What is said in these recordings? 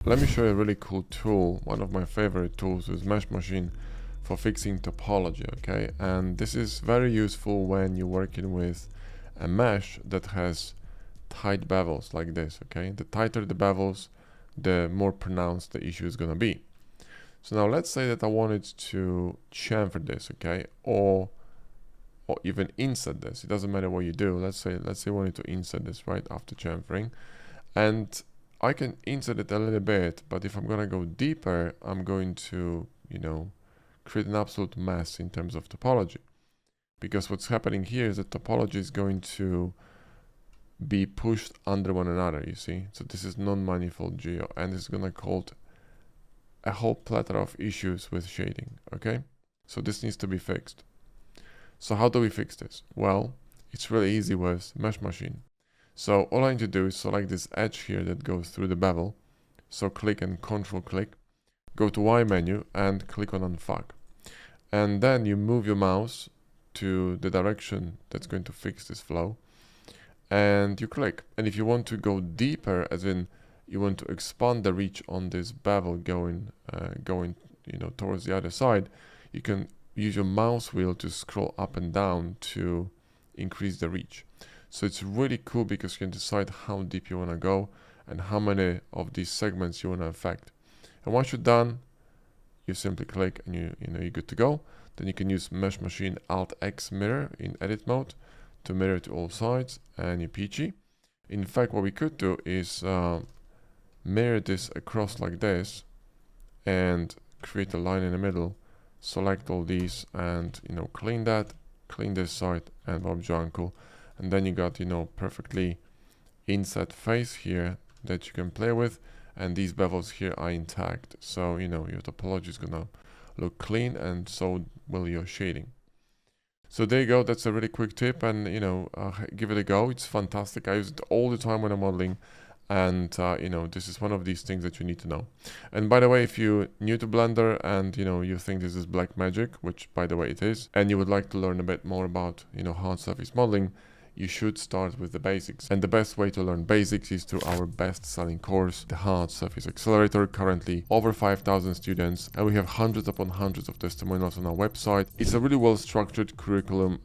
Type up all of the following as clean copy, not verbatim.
Let me show you a really cool tool. One of my favorite tools is Mesh Machine for fixing topology, okay? And this is very useful when you're working with a mesh that has tight bevels like this, okay? The tighter the bevels, the more pronounced the issue is gonna be. So now let's say that I wanted to chamfer this, okay? Or even insert this. It doesn't matter what you do. Let's say I wanted to insert this right after chamfering. And I can insert it a little bit, but if I'm gonna go deeper, I'm going to, create an absolute mess in terms of topology. Because what's happening here is that topology is going to be pushed under one another, you see? So this is non-manifold geo, and it's gonna cause a whole plethora of issues with shading, okay? So this needs to be fixed. So how do we fix this? Well, it's really easy with Mesh Machine. So all I need to do is select this edge here that goes through the bevel. So click and control click, go to Y menu and click on unfuck. And then you move your mouse to the direction that's going to fix this flow. And you click. And if you want to go deeper, as in you want to expand the reach on this bevel going towards the other side, you can use your mouse wheel to scroll up and down to increase the reach. So it's really cool because you can decide how deep you want to go and how many of these segments you want to affect. And once you're done, you simply click and you're good to go. Then you can use Mesh Machine Alt X mirror in edit mode to mirror to all sides, and you're peachy. In fact, what we could do is mirror this across like this and create a line in the middle, select all these and clean this side, and Bob's your uncle. And then you got, perfectly inset face here that you can play with. And these bevels here are intact. So, your topology is gonna look clean, and so will your shading. So there you go. That's a really quick tip, and, give it a go. It's fantastic. I use it all the time when I'm modeling. And, this is one of these things that you need to know. And by the way, if you're new to Blender and, you think this is black magic, which by the way it is, and you would like to learn a bit more about, hard surface modeling, you should start with the basics. And the best way to learn basics is through our best-selling course, the Hard Surface Accelerator. Currently over 5,000 students, and we have hundreds upon hundreds of testimonials on our website. It's a really well-structured curriculum,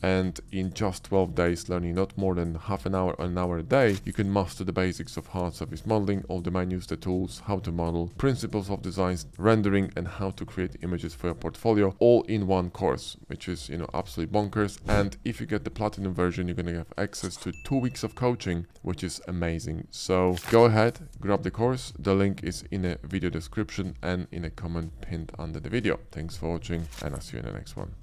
and in just 12 days, learning not more than half an hour or an hour a day, you can master the basics of hard surface modeling, all the menus, the tools, how to model, principles of design, rendering, and how to create images for your portfolio, all in one course, which is, absolutely bonkers. And if you get the platinum version, you're gonna have access to 2 weeks of coaching, which is amazing. So go ahead, grab the course. The link is in a video description and in a comment pinned under the video. Thanks for watching, and I'll see you in the next one.